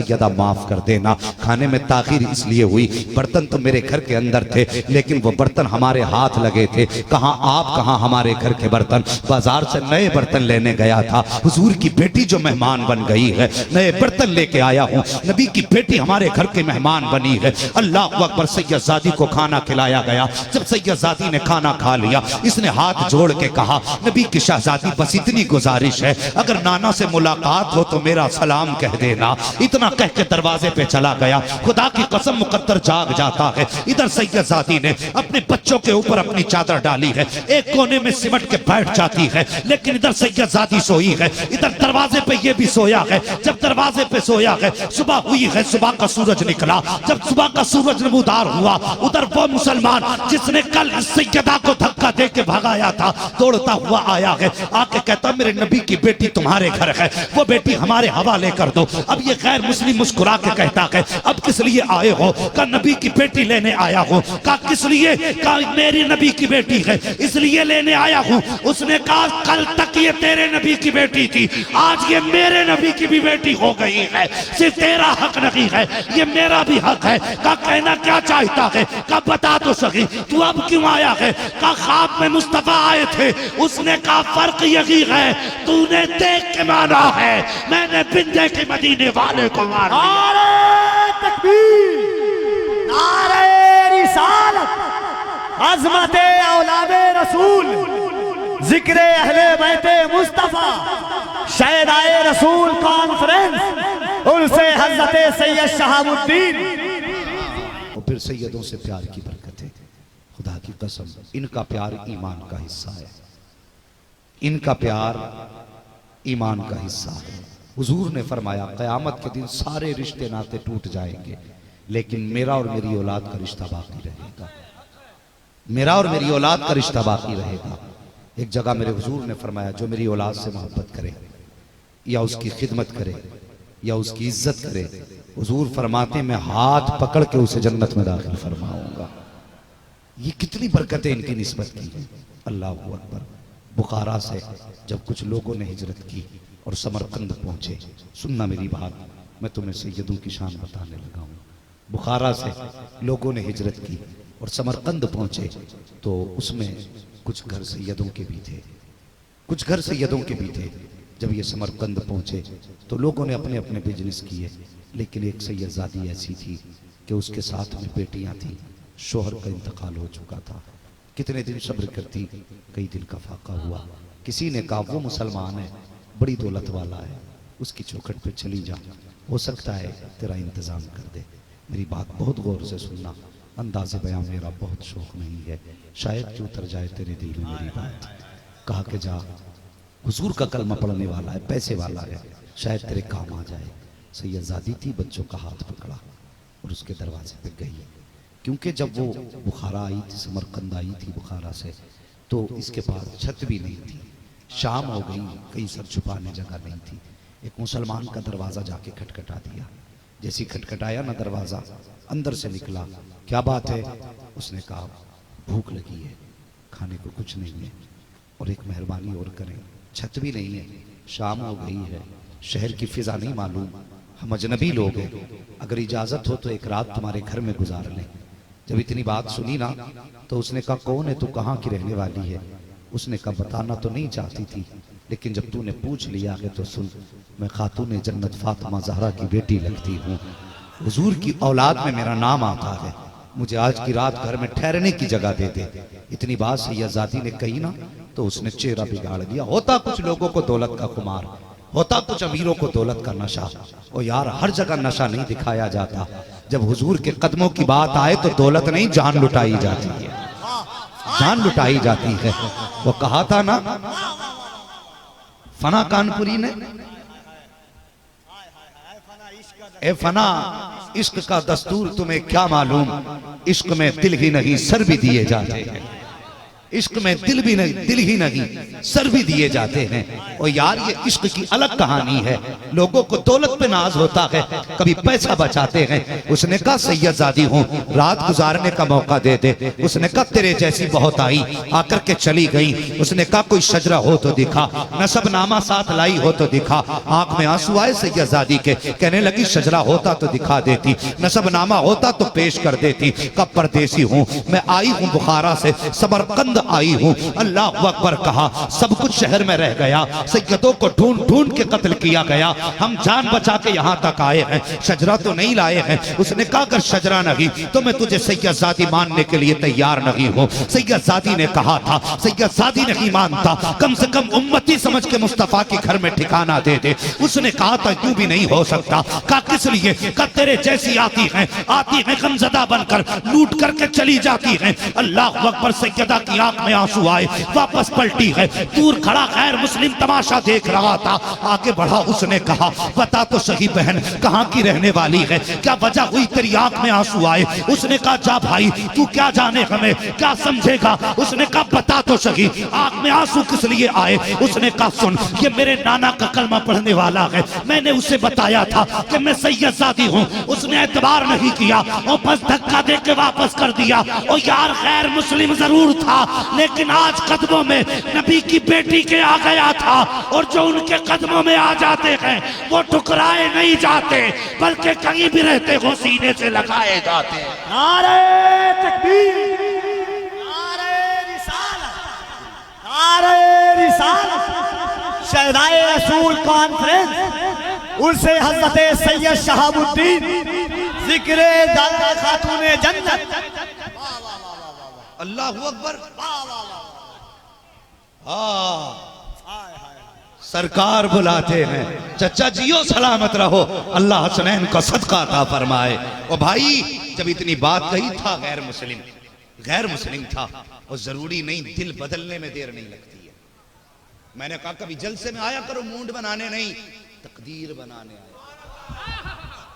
सैयदा माफ कर देना, खाने में ताखीर इसलिए हुई, बर्तन तो मेरे घर के अंदर थे लेकिन वो बर्तन हमारे हाथ लगे थे। कहाँ आप, कहाँ हमारे घर के बर्तन। बाजार से नए बर्तन लेने गया था, हुजूर की बेटी जो मेहमान बन गई है, नए बर्तन लेके आया हूँ। नबी की बेटी हमारे घर के मेहमान बनी है। अल्लाह अकबर। सैयदजादी को खाना खिलाया गया। जब सैयदजादी ने खाना खा लिया, इसने हाथ जोड़ के कहा, नबी की शहजादी बस इतनी गुजारिश है, अगर नाना से मुलाकात हो तो मेरा सलाम कह देना। इतना कह के दरवाजे पे चला गया। खुदा की कसम मुकद्दर जाग जाता है। इधर सैयदजादी ने अपने बच्चों के ऊपर अपनी चादर डाली है, एक कोने में सिमट के बैठ जाती है, लेकिन इधर सैयदजादी सोई है, इधर दरवाजे पे ये भी सोया है। जब दरवाजे पे सोया है, सुबह हुई है, सुबह का सूरज निकला। जब सुबह का सूरज नमूदार हुआ, उधर वो मुसलमान जिसने कल सैयदा को धक्का दे के भगाया था, दौड़ता हुआ आया है। आके कहता, मेरे नबी की बेटी तुम्हारे घर है, वो बेटी हमारे हवाले कर दो। अब ये गैर मुस्लिम मुस्कुरा के कहता है, अब किस लिए आए हो? का नबी की बेटी लेने आया हूँ। का किस लिए? का मेरी नबी की बेटी है इसलिए लेने आया हूँ। उसने कहा, कल तक ये तेरे नबी की बेटी थी, आज ये मेरे नबी की भी बेटी हो गई है। सिर्फ तेरा हक नहीं है, ये मेरा भी हक है। का कहना क्या चाहता है? का बता तो सही, तू अब क्यों आया है? का ख्वाब में मुस्तफा आए थे। उसने कहा, फर्क यही है, तूने देख के माना है, मैंने बिन देखे मदीने वाले को मारा। नारे तकबीर, नारे रिसालत, अज़मते औलादे रसूल, जिक्रे अहले बैते मुस्तफा, शहदाए रसूल कॉन्फ्रेंस, उनसे हज़रत सैयद शहाबुद्दीन। और फिर सैयदों से प्यार की बरकत है। खुदा की कसम, इनका प्यार ईमान का हिस्सा है, इनका प्यार ईमान का हिस्सा है। हुजूर ने फरमाया, क़यामत के दिन सारे रिश्ते नाते टूट जाएंगे, लेकिन मेरा और मेरी औलाद का रिश्ता बाकी रहेगा। मेरा और मेरी औलाद का रिश्ता बाकी रहेगा। एक जगह मेरे हुजूर ने फरमाया, जो मेरी औलाद से मोहब्बत करे या उसकी खिदमत करे या उसकी इज्जत करे, हुजूर फरमाते मैं हाथ पकड़ के उसे जन्नत में दाखिल फरमाऊंगा। ये कितनी बरकतें इनकी निस्बत की है। अल्लाह अकबर। बुखारा से जब कुछ लोगों ने हिजरत की और समरकंद पहुंचे, सुनना मेरी बात, मैं तुम्हें सैयदों की शान बताने लगा हूँ। बुखारा से लोगों ने हिजरत की और समरकंद पहुंचे, तो उसमें कुछ घर सैयदों के भी थे, कुछ घर सैयदों के भी थे। जब ये समरकंद पहुंचे तो लोगों ने अपने अपने बिजनेस किए, लेकिन एक सैयदजादी ऐसी थी कि उसके साथ में बेटियां थी, शोहर का इंतकाल हो चुका था। कितने दिन सब्र करती, कई दिन का फाका हुआ। किसी ने कहा, वो मुसलमान है, बड़ी दौलत वाला है, उसकी चौखट पे चली जा, हो सकता है तेरा इंतज़ाम कर दे। मेरी बात बहुत गौर से सुनना, अंदाज़े बयां मेरा बहुत शौक नहीं है, शायद कि उतर जाए तेरे दिल में मेरी बात। कहा कि जा, हुजूर का कलमा पढ़ने वाला है, पैसे वाला है, शायद तेरे काम आ जाए। सैयदजादी थी, बच्चों का हाथ पकड़ा और उसके दरवाजे पे गई। क्योंकि जब वो बुखारा आई थी, समरकंद आई थी बुखारा से, तो इसके पास छत भी नहीं थी, शाम हो गई, कहीं सर छुपाने जगह नहीं थी। एक मुसलमान का दरवाज़ा जाके खटखटा दिया। जैसी खटखटाया ना दरवाज़ा, अंदर से निकला, क्या बात है? उसने कहा, भूख लगी है, खाने को कुछ नहीं है, और एक मेहरबानी और करें, छत भी नहीं है, शाम हो गई है, शहर की फिजा नहीं मालूम, हम अजनबी लोग हैं, अगर इजाज़त हो तो एक रात तुम्हारे घर में गुजार लें। जब इतनी बात सुनी ना, तो उसने कहा, कौन है तू, कहाँ की रहने वाली है? उसने कहा, बताना तो नहीं चाहती थी, लेकिन जब तूने पूछ लिया है तो सुन, मैं खातून जन्नत फातिमा ज़हरा की बेटी लगती हूँ, हुजूर की औलाद में मेरा नाम आता है, मुझे आज की रात घर में ठहरने की जगह दे दे। इतनी बात सैयदजादी ने कही ना, तो उसने चेहरा बिगाड़ दिया। होता कुछ लोगों को दौलत का खुमार, होता कुछ अमीरों को दौलत का नशा। और यार, हर जगह नशा नहीं दिखाया जाता। जब हुजूर के कदमों की बात आए तो दौलत नहीं, जान लुटाई जाती है, जान लुटाई जाती है। वो कहा था ना फना कानपुरी ने, ए फना, इश्क का दस्तूर तुम्हें क्या मालूम, इश्क में दिल ही नहीं सर भी दिए जाते हैं। इश्क में दिल भी नहीं, दिल ही नहीं सर भी दिए जाते हैं। और यार ये इश्क की अलग कहानी है। लोगों को दौलत पे नाज होता है, कभी पैसा बचाते हैं। उसने कहा सैयदजादी हूँ, रात गुजारने का मौका दे दे। उसने कहा तेरे जैसी बहुत आई, आकर के चली गई। उसने कहा कोई शजरा हो तो दिखा, नसबनामा साथ लाई हो तो दिखा। आंख में आंसू आए सैयदजादी के, कहने लगी शजरा होता तो दिखा देती, नसबनामा होता तो पेश कर देती। कब परदेसी हूँ मैं, आई हूँ बुखारा से, समरकंद आई हूँ। अल्लाह अकबर कहा, सब कुछ शहर में रह गया, सैयदों को ढूंढ ढूंढ के कत्ल किया गया, हम जान बचा के यहाँ तक आए हैं, शजरा तो नहीं लाए हैं। उसने कहा अगर शजरा नहीं तो मैं तुझे सैयदजादी मानने के लिए तैयार नहीं हूँ। सैयदजादी ने कहा था, सैयदजादी नहीं मानता, कम से कम उम्मती समझ के मुस्तफा के घर में ठिकाना दे दे। उसने कहा था यूं भी नहीं हो सकता। कहा किस लिए? कहा तेरे जैसी आती है गमजदा बनकर, लूट करके चली जाती है। अल्लाह अकबर। सैयदा की आंख में आंसू आए, वापस पलटी है। दूर खड़ा गैर मुस्लिम तमाशा देख रहा था, आगे बढ़ा। उसने कहा बता तो सही बहन, कहाँ की रहने वाली है, क्या वजह हुई तेरी आंख में आंसू आए? उसने कहा जा भाई, तू क्या जाने हमें, क्या समझेगा। उसने कहा बता तो सही, आंख में आंसू किस लिए आए? उसने कहा सुन, ये मेरे नाना का कलमा पढ़ने वाला है, मैंने उसे बताया था कि मैं सैयदजादी हूँ, उसने एतबार नहीं किया और बस धक्का दे के वापस कर दिया। और यार गैर मुस्लिम जरूर था, लेकिन आज कदमों में नबी की बेटी के आ गया था। और जो उनके कदमों में आ जाते हैं वो ठुकराए नहीं जाते, बल्कि कहीं भी रहते हो सीने से लगाए जाते हैं। नारे तकबीर, नारे रिसालत, नारे रिसालत। शहदाए रसूल कॉन्फ्रेंस उनसे हजरत सैयद शहाबुद्दीन जिक्रे दादा खातूने जन्नत। अल्लाह अकबर। हाँ सरकार बुलाते हैं, चचा जियो सलामत रहो, अल्लाह हसनैन का सदका अता फरमाए। और भाई जब इतनी बात कही था, गैर मुस्लिम था, और जरूरी नहीं दिल बदलने में देर नहीं लगती है। मैंने कहा कभी जलसे में आया करो मूड बनाने नहीं, तकदीर बनाने आए,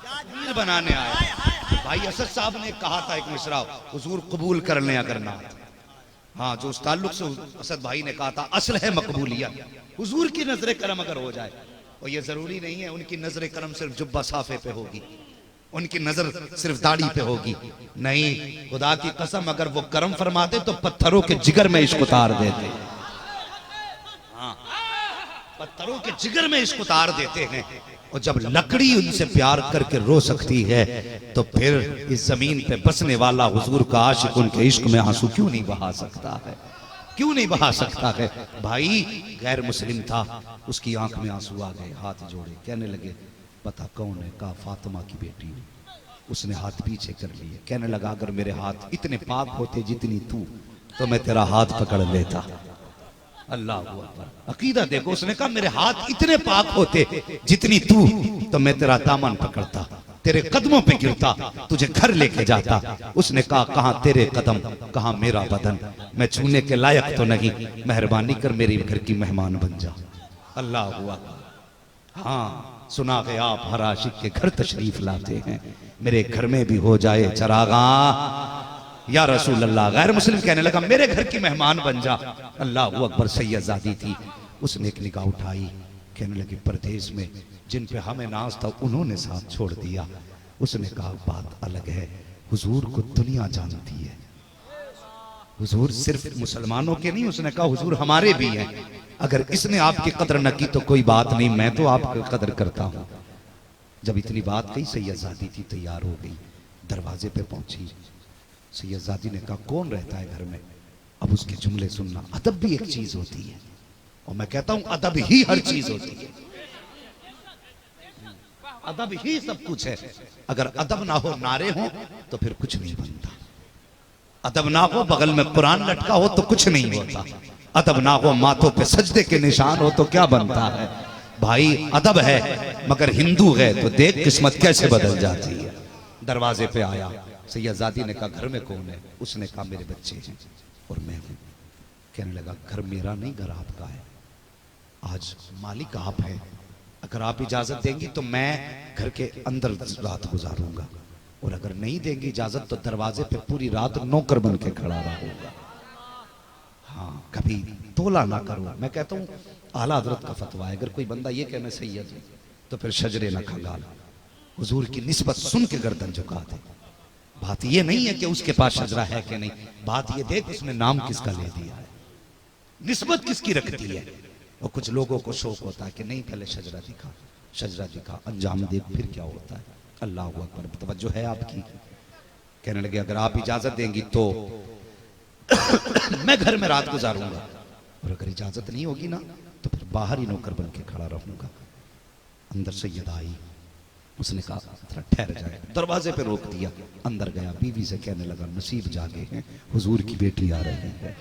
तकदीर बनाने आए। भाई असद साहब ने कहा था एक मिसरा, हुजूर कबूल कर लें अगर ना। हाँ जो उस ताल्लुक से असद भाई ने कहा था असल है मकबूलियत, हुजूर की नजर करम अगर हो जाए। और ये जरूरी नहीं है उनकी नजर करम सिर्फ जुब्बा साफे पे होगी, उनकी नजर सिर्फ दाढ़ी पे होगी, नहीं। खुदा की कसम अगर वो करम फरमाते तो पत्थरों के जिगर में इश्क उतार देते। हाँ पत्थरों के जिगर में इश्क उतार देते हैं। और जब लकड़ी उनसे प्यार करके रो सकती है तो फिर इस जमीन पे बसने वाला हुजूर का आशिक उनके इश्क में आंसू क्यों नहीं बहा सकता है, क्यों नहीं बहा सकता है। भाई गैर मुस्लिम था, उसकी आंख में आंसू आ गए, हाथ जोड़े, कहने लगे पता कौन है? कहा फातिमा की बेटी हूं। उसने हाथ पीछे कर लिए, कहने लगा अगर मेरे हाथ इतने पाक होते जितनी तू, तो मैं तेरा हाथ पकड़ लेता। अल्लाह अकबर। अकीदा देखो, उसने कहा मेरे हाथ इतने पाक होते जितनी तू, तो मैं तेरा दामन पकड़ता, तेरे कदमों पे गिरता, तुझे घर लेके जाता। उसने कहा कहां तेरे कदम, कहां मेरा बदन, मैं छूने के लायक तो नहीं, मेहरबानी कर मेरे घर की मेहमान बन जा। अल्लाह हुआ। हाँ सुना है आप हर आशिक के घर तशरीफ लाते हैं, मेरे घर में भी हो जाए चरागा या रसूल अल्लाह। गैर मुस्लिम कहने लगा मेरे घर की मेहमान बन जा। अल्लाह अकबर। सैयदजादी थी, उसने एक निगाह उठाई, कहने लगी परदेश में जिन पे हमें नाज था उन्होंने साथ छोड़ दिया। उसने कहा बात अलग है, हुजूर को दुनिया जानती है, हुजूर सिर्फ मुसलमानों के नहीं, उसने कहा हुजूर हमारे भी हैं, अगर इसने आपकी कदर न की तो कोई बात नहीं, मैं तो आपकी कदर करता हूं। जब इतनी बात कही सैयदजादी थी तैयार हो गई, दरवाजे पे पहुंची। सैयदजादी ने कहा कौन रहता है घर में? अब उसके जुमले सुनना, अदब भी एक चीज होती है, और मैं कहता हूं अदब ही हर चीज होती है, अदब ही सब कुछ है। अगर अदब ना हो, नारे हो, तो फिर कुछ नहीं बनता। अदब ना हो, बगल में कुरान लटका हो तो कुछ नहीं होता। अदब ना हो, माथों पे सजदे के निशान हो तो क्या बनता है। भाई अदब है, मगर हिंदू है तो देख किस्मत कैसे बदल जाती है। दरवाजे पे आया, सैयदजादी ने कहा घर में कौन है? उसने कहा मेरे बच्चे हैं और मैं हूं। कहने लगा घर मेरा नहीं, घर आपका है, आज मालिक आप हैं, अगर आप इजाजत देंगी तो मैं घर के अंदर रात गुजारूंगा, और अगर नहीं देंगी इजाजत तो दरवाजे पे पूरी रात नौकर बन के खड़ा रहूंगा। कभी तोला ना करो। मैं कहता हूँ आला हजरत का फतवा है, अगर कोई बंदा ये कहे मैं सैयद हूं तो फिर शजरे ना खंगाल, हुजूर की निस्बत सुन के गर्दन झुका दे। बात ये नहीं है कि उसके पास शजरा है कि नहीं, बात ये देख उसने नाम किसका ले दिया है, निस्बत किसकी रखती है। और कुछ लोगों को शौक होता है कि नहीं पहले शजरा दिखा, शजरा दिखा, अंजाम देख फिर क्या होता है। अल्लाह अकबर, तवज्जो है आपकी। कहने लगे अगर आप इजाजत देंगी तो मैं घर में रात गुजारूंगा, और अगर इजाजत नहीं होगी ना तो फिर बाहर ही नौकर बन के खड़ा रहूंगा। अंदर सैयद आई, उसने कहा थोड़ा ठहर जाए, दरवाजे पे रोक दिया। अंदर गया, बीवी से कहने लगा नसीब जागे हैं, हुजूर की बेटी आ रही है,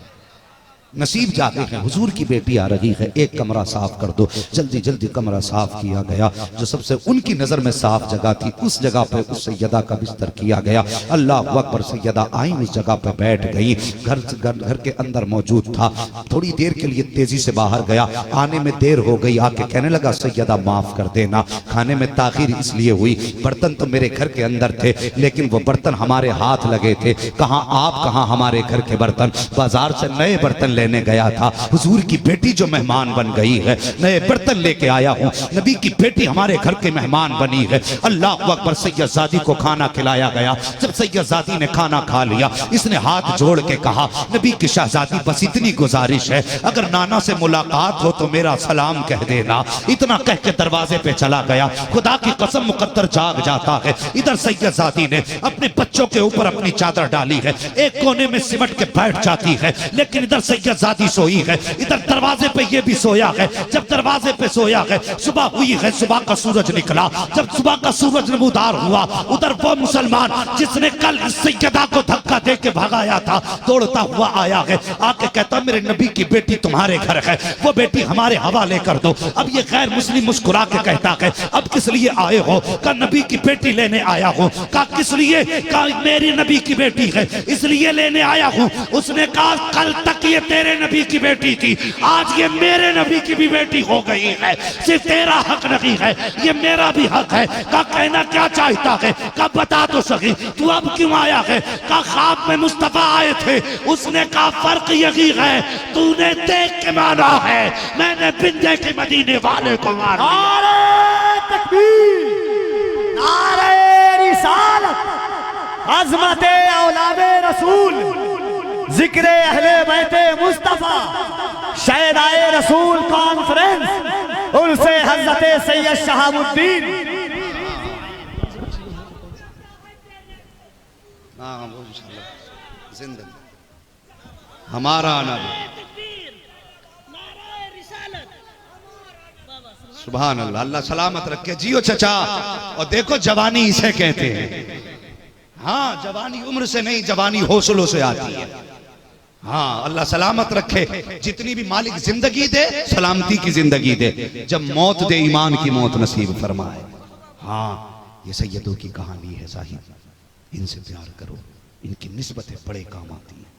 नसीब जागे हैं, हुजूर की बेटी आ रही है, एक कमरा साफ कर दो। जल्दी जल्दी कमरा साफ किया गया। जो सबसे उनकी नजर में साफ जगह थी उस जगह पे उस सैयदा का बिस्तर किया गया। अल्लाह अकबर, सैयदा आई उस जगह पे बैठ गई। घर के अंदर मौजूद था, थोड़ी देर के लिए तेजी से बाहर गया, आने में देर हो गई। आके कहने लगा सैयदा माफ कर देना, खाने में ताखीर इसलिए हुई, बर्तन तो मेरे घर के अंदर थे लेकिन वो बर्तन हमारे हाथ लगे थे। कहाँ आप, कहाँ हमारे घर के बर्तन, बाजार से नए बर्तन लेने गया था। हुजूर की बेटी जो मेहमान बन गई है, नए बर्तन लेके आया हूं, नबी की बेटी हमारे घर के मेहमान बनी है। अल्लाह अकबर, सैयदजादी को खाना खिलाया गया। जब सैयदजादी ने खाना खा लिया, इसने हाथ जोड़ के कहा नबी की शहजादी बस इतनी गुजारिश है, अगर नाना से मुलाकात हो तो मेरा सलाम कह देना। इतना कह के दरवाजे पे चला गया। खुदा की कसम मुकद्दर जाग जाता है। इधर सैयदजादी ने अपने बच्चों के ऊपर अपनी चादर डाली है, एक कोने में सिमट के बैठ जाती है, लेकिन इधर सैयदजादी सोई है, इधर दरवाजे पे ये भी सोया है। जब दरवाजे पे सोया है, सुबह हुई है, सुबह का सूरज निकला। जब सुबह का सूरज नमूदार हुआ, उधर वो मुसलमान जिसने कल इस सैयदा को धक्का दे के भगाया था दौड़ता हुआ आया है। आके कहता मेरे नबी की बेटी तुम्हारे घर है, वो बेटी हमारे हवाले कर दो। अब ये गैर मुस्लिम मुस्कुरा के कहता है अब किस लिए आए हो? का नबी की बेटी लेने आया हूँ। का किस लिए? का मेरी नबी की बेटी है इसलिए लेने आया हूँ। उसने कहा कल तक ये तेरे नबी की बेटी थी, आज ये मेरे नबी की भी बेटी हो गई है। सिर्फ तेरा हक नहीं है, ये मेरा भी हक है। का कहना क्या चाहता है? का बता तो सही तू अब क्यों आया है? का ख्वाब में मुस्तफा आए थे, उसने कहा फर्क यही है तूने देख के माना है, मैंने बिन देखे मदीने वाले को मारा। नारे तकबीर, नारे रिसालत, अज़मते औलादे रसूल, जिक्र अहले बैते मुस्तफा, शहदाए रसूल कॉन्फ्रेंस, उनसे हजरत सैयद शहाबुद्दीन। जिंदगी हमारा नबी, सुभान अल्लाह, अल्लाह सलामत रखे। जियो चचा। और देखो जवानी इसे कहते हैं। हाँ, जवानी उम्र से नहीं, जवानी हौसलों से आती है। हाँ, अल्लाह सलामत रखे। जितनी भी मालिक जिंदगी दे, सलामती की जिंदगी दे, जब मौत दे ईमान की मौत नसीब फरमाए। हाँ, ये सैयदों की कहानी है साहिब, इनसे प्यार करो, इनकी निस्बतें बड़े काम आती हैं,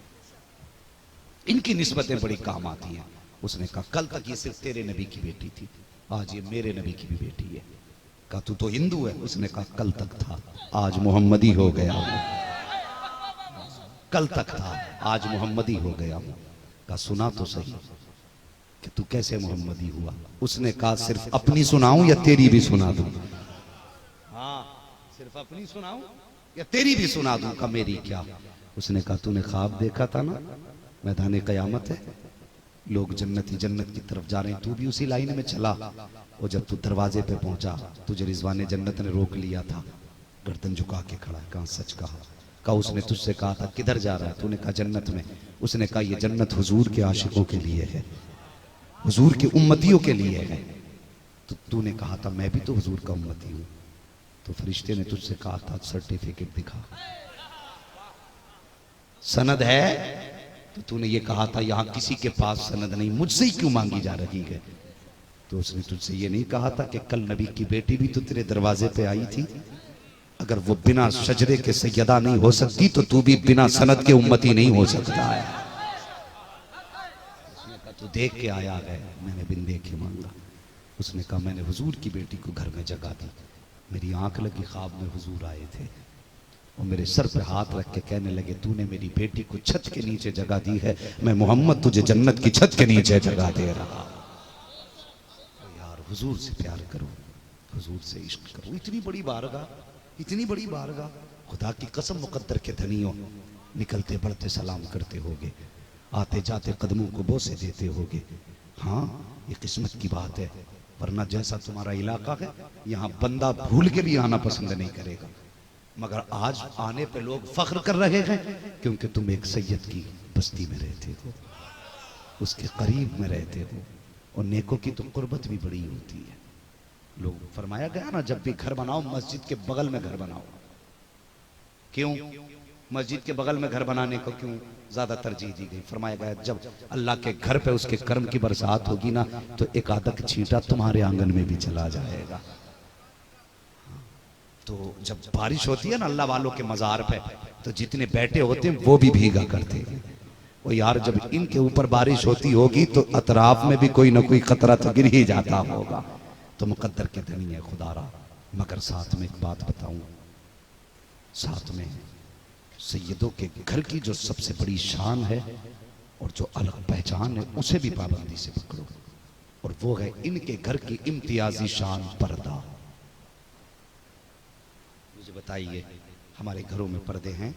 इनकी निस्बतें बड़ी काम आती हैं। उसने कहा कल तक ये सिर्फ तेरे नबी की बेटी थी, आज ये मेरे नबी की भी बेटी है। कहा तू तो हिंदू है? उसने कहा कल तक था, आज मोहम्मदी हो गया हूं। कल तक था, आज मोहम्मदी हो गया हूं। कहा सुना तो सही कि तू कैसे मोहम्मदी हुआ? उसने कहा सिर्फ अपनी सुनाऊं या तेरी भी सुना दूं? हाँ, सिर्फ अपनी सुनाऊं या तेरी भी सुना दूं? का मेरी क्या? उसने कहा तूने ख्वाब देखा था ना, मैदान क़यामत है, लोग जन्नती जन्नत की तरफ जा रहे हैं, तू भी उसी लाइन में चला। और जब तू दरवाजे पे पहुंचा तुझे रिजवाने जन्नत ने रोक लिया था, गर्दन झुका के खड़ा। कहा सच कहा? कहा उसने तुझसे कहा था किधर जा रहा है? तूने कहा जन्नत में। उसने कहा ये जन्नत हुजूर के आशिकों के लिए है, हुजूर के उम्मतियों के लिए है। तो तूने कहा था मैं भी तो हुजूर का उम्मती हूं। तो फरिश्ते ने तुझसे कहा था सर्टिफिकेट दिखा, सनद है? तो तूने ये कहा था यहां किसी के पास सनद नहीं, मुझसे ही क्यों मांगी जा रही है? तो उसने तुझसे ये नहीं कहा था कि कल नबी की बेटी भी तो तेरे दरवाजे पे आई थी? अगर वो बिना शजरे के सैयदा नहीं हो सकती तो तू भी बिना सनद के उम्मती नहीं हो सकता है। उसने कहा तू देख के आया है? मैंने बिन देखे मांगा। उसने कहा मैंने हुजूर की बेटी को घर में जगा दी, मेरी आंख लगी, ख्वाब में हुजूर आए थे। वो मेरे सर पे हाथ रख के कहने लगे, तूने मेरी बेटी को छत के नीचे जगह दी है, मैं मोहम्मद तुझे जन्नत की छत के नीचे जगह दे रहा। तो यार हुजूर से प्यार करो, हुजूर से इश्क करो। इतनी बड़ी बारगाह, इतनी बड़ी बारगाह, खुदा की कसम मुकद्दर के धनियों, निकलते बढ़ते सलाम करते होगे, आते जाते कदमों को बोसे देते होगे। हाँ, ये किस्मत की बात है, वरना जैसा तुम्हारा इलाका है यहाँ बंदा भूल के भी आना पसंद नहीं करेगा। मगर आज आने पे लोग फख्र कर रहे हैं क्योंकि तुम एक सैयद की बस्ती में रहते हो, उसके करीब में रहते हो, और नेकों की तो कुर्बत भी बड़ी होती है। लोग फरमाया गया ना, जब भी घर बनाओ मस्जिद के बगल में घर बनाओ। क्यों मस्जिद के बगल में घर बनाने को क्यों ज्यादा तरजीह दी गई? फरमाया गया जब अल्लाह के घर पे उसके कर्म की बरसात होगी ना, तो एक आदक छींटा तुम्हारे आंगन में भी चला जाएगा। तो जब बारिश होती है ना अल्लाह वालों के मजार पे, तो जितने बैठे होते हैं वो भी भीगा करते हैं। वो यार जब इनके ऊपर बारिश होती होगी तो अतराफ में भी कोई ना कोई खतरा तो गिर ही जाता होगा। तो मुकद्दर के धनी है खुदारा। मगर साथ में एक बात बताऊं, साथ में सैयदों के घर की जो सबसे बड़ी शान है और जो अलग पहचान है, उसे भी पाबंदी से पकड़ो, और वो है इनके घर की इम्तियाजी शान पर्दा। मुझे बताइए, हमारे घरों में पर्दे हैं?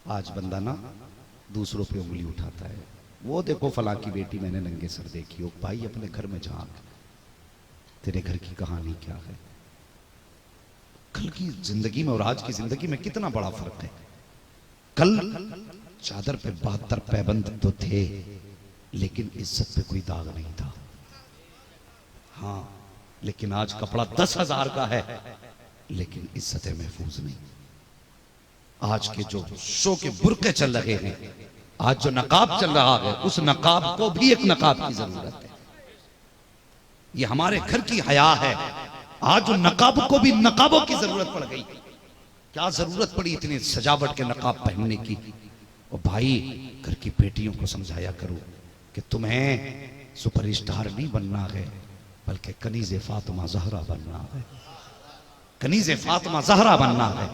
आज बंदा ना दूसरों पे उंगली उठाता है, वो देखो फलां की बेटी मैंने नंगे सर देखी हो। भाई अपने घर में झांक, तेरे घर की कहानी क्या है? कल की जिंदगी में और आज की जिंदगी में कितना बड़ा फर्क है। कल चादर पे 72 पैबंद तो थे, लेकिन इज्जत पे कोई दाग नहीं था। हाँ, लेकिन आज कपड़ा 10,000 का है, लेकिन इज्जतें महफूज नहीं। आज के जो शो के बुरके चल रहे हैं, आज जो नकाब चल रहा है, उस नकाब को भी एक नकाब की जरूरत है। ये हमारे घर की हया है। आज जो नकाब को भी नकाबों की जरूरत पड़ गई। क्या जरूरत पड़ी इतनी सजावट के नकाब पहनने की? और भाई घर की बेटियों को समझाया करो कि तुम्हें सुपरस्टार नहीं बनना है, बल्कि कनीज़े फातिमा ज़हरा बनना है। कनीज़े फातिमा ज़हरा बनना है,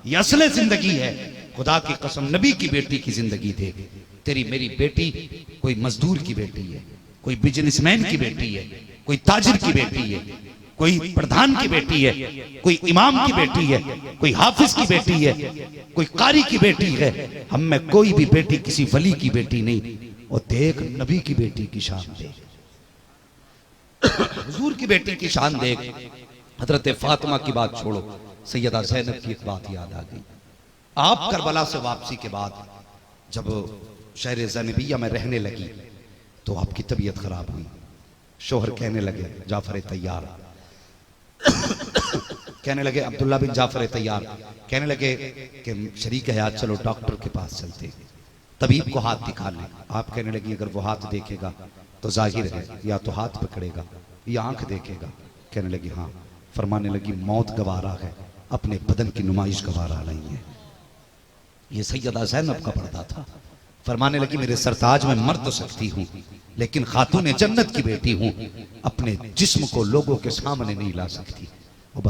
ये असले जिंदगी है। खुदा की कसम, नबी की बेटी की जिंदगी देख। तेरी मेरी बेटी कोई मजदूर की बेटी है, कोई बिजनेसमैन की बेटी है, कोई ताजिर की बेटी है, कोई प्रधान की बेटी है, कोई इमाम की बेटी है, कोई हाफिज की बेटी है, कोई कारी की बेटी है। हम में कोई भी बेटी किसी वली की बेटी नहीं। और देख नबी की बेटी की शान देख, हुजूर की बेटी की शान देख। हजरत फातिमा की बात छोड़ो, सैयदा ज़ैनब की एक बात याद आ गई। आप करबला से वापसी के बाद जब शहर ज़ैनबिया में रहने लगी तो आपकी तबीयत खराब हुई। शोहर कहने लगे जाफर तैयार, कहने लगे अब्दुल्ला बिन जाफर तैयार, कहने लगे कि शरीक हयात चलो डॉक्टर के पास चलते, तबीब को हाथ दिखा लें। आप कहने लगी अगर वो हाथ देखेगा तो जाहिर है या तो हाथ पकड़ेगा या आंख देखेगा। कहने लगी हाँ। फरमाने लगी मौत गवारा है, अपने बदन की नुमाइश गवारा नहीं है। ये सैयदा ज़ैनब का पर्दा था। फरमाने लगी मेरे सरताज में मर तो सकती हूँ, लेकिन खातून जन्नत की बेटी हूँ, अपने जिस्म को लोगों के सामने नहीं ला सकती। वो